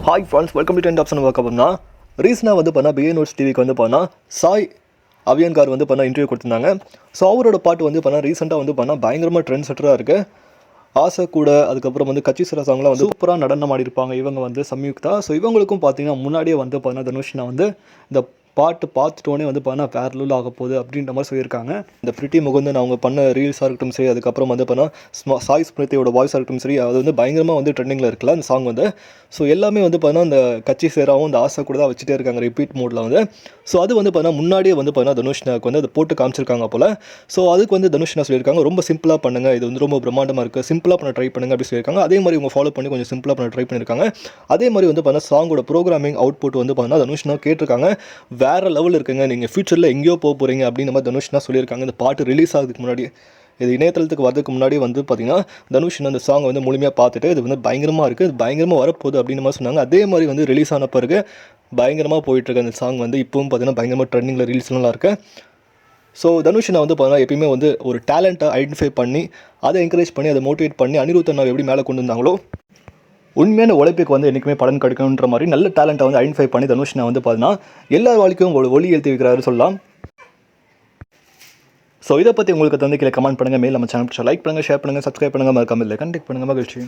Hi friends, welcome to 10 option பார்க்க போனா ரீசனாக வந்து பண்ணால் பிஏ நோட்ஸ் டிவிக்கு வந்து பண்ணால் சாய் அவியன்கார் வந்து பண்ணால் இன்டர்வியூ கொடுத்துருந்தாங்க. ஸோ அவரோட பாட்டு வந்து பண்ணால் ரீசெண்டாக வந்து பண்ணால் பயங்கரமாக ட்ரெண்ட் செட்டராக இருக்குது. ஆசை கூட, அதுக்கப்புறம் வந்து கட்சி சில சாங்லாம் வந்து சூப்பராக நடனம் ஆடிருப்பாங்க இவங்க வந்து சம்யுக்தா. ஸோ இவங்களுக்கும் பார்த்தீங்கன்னா முன்னாடியே வந்து பார்த்தீங்கன்னா தனுஷ்னா வந்து இந்த பாட்டு பார்த்துட்டோன்னே வந்து பார்த்தீங்கன்னா வேறு லெவல் ஆக போகுது அப்படின்ற மாதிரி சொல்லியிருக்காங்க. இந்த பிரிட்டி முகுந்தன் அவங்க பண்ண ரீல்ஸாக இருக்கட்டும் சரி, அதுக்கப்புறம் வந்து பார்த்தீங்கன்னா சாய் ஸ்மிருதியோட வாய்ஸாக இருக்கட்டும் சரி, அது வந்து பயங்கரமாக வந்து ட்ரெண்டிங்கில் இருக்குல்ல அந்த சாங் வந்து. ஸோ எல்லாமே வந்து பார்த்தீங்கன்னா இந்த கட்சி சேராவும் இந்த ஆசை கூட தான் வச்சுட்டே இருக்காங்க ரிப்பீட் மோடில் வந்து. ஸோ அது வந்து பார்த்தீங்கன்னா முன்னாடியே வந்து பார்த்தீங்கன்னா தனுஷ்னாக்கு வந்து அதை போட்டு காமிச்சிருக்காங்க போல். ஸோ அதுக்கு வந்து தனுஷ்னா சொல்லியிருக்காங்க, ரொம்ப சிம்பிளாக பண்ணுங்கள், இது வந்து ரொம்ப பிரம்மாண்டமாக இருக்குது, சிம்பிளாக பண்ண ட்ரை பண்ணுங்கள் அப்படி சொல்லியிருக்காங்க. அதே மாதிரி இவங்க ஃபாலோ பண்ணி கொஞ்சம் சிம்பிளாக பண்ண ட்ரை பண்ணியிருக்காங்க. அதே மாதிரி வந்து பார்த்தீங்கன்னா சாங்கோட ப்ரோக்ராமிங் அவுட்புட் வந்து பார்த்தீங்கன்னா தனுஷ்னா கேட்டிருக்காங்க, வேறு லெவல் இருக்குங்க, நீங்கள் ஃபியூச்சரில் எங்கேயோ போக போகிறீங்க அப்படின்னு மாதிரி தனுஷ்னா சொல்லியிருக்காங்க. இந்த பாட்டு ரிலீஸ் ஆகிறதுக்கு முன்னாடி, இது இணையதளத்துக்கு வரதுக்கு முன்னாடி வந்து பார்த்தீங்கன்னா தனுஷ் அந்த சாங்கை வந்து முழுமையாக பார்த்துட்டு இது வந்து பயங்கரமாக இருக்குது, இது பயங்கரமாக வரப்போகுது அப்படின்னு மாதிரி சொன்னாங்க. அதே மாதிரி வந்து ரிலீஸ் ஆன பிறகு பயங்கரமாக போயிட்டுருக்கு அந்த சாங் வந்து. இப்போவும் பார்த்தீங்கன்னா பயங்கரமாக ட்ரெண்டிங்கில் ரீல்ஸ்லாம் இருக்குது. ஸோ தனுஷ் வந்து பார்த்தீங்கன்னா எப்பயுமே வந்து ஒரு டேலண்ட்டை ஐடென்டிஃபை பண்ணி அதை என்கரேஜ் பண்ணி அதை மோட்டிவேட் பண்ணி அனிருத் அண்ணா எப்படி மேலே கொண்டு வந்தாங்களோ, உண்மையான உழைப்புக்கு வந்து என்றைக்குமே பலன் கிடைக்கணுன்ற மாதிரி நல்ல டேலண்ட்டை வந்து ஐடென்டிஃபை பண்ணி தனுஷ்னா வந்து பார்த்தீங்கன்னா எல்லா வாழ்க்கையும் ஒளி ஏற்றி வைக்கிறாரு சொல்லலாம். ஸோ இதை பற்றி உங்களுக்கு கீழே கமெண்ட் பண்ணுங்கள், மேல் நம்ம சேனல் லைக் பண்ணுங்கள், ஷேர் பண்ணுங்கள், சப்ஸ்கிரைப் பண்ணுங்கள், மறக்காம இல்லை கண்டெக்ட் பண்ணுங்கள். மகிழ்ச்சி.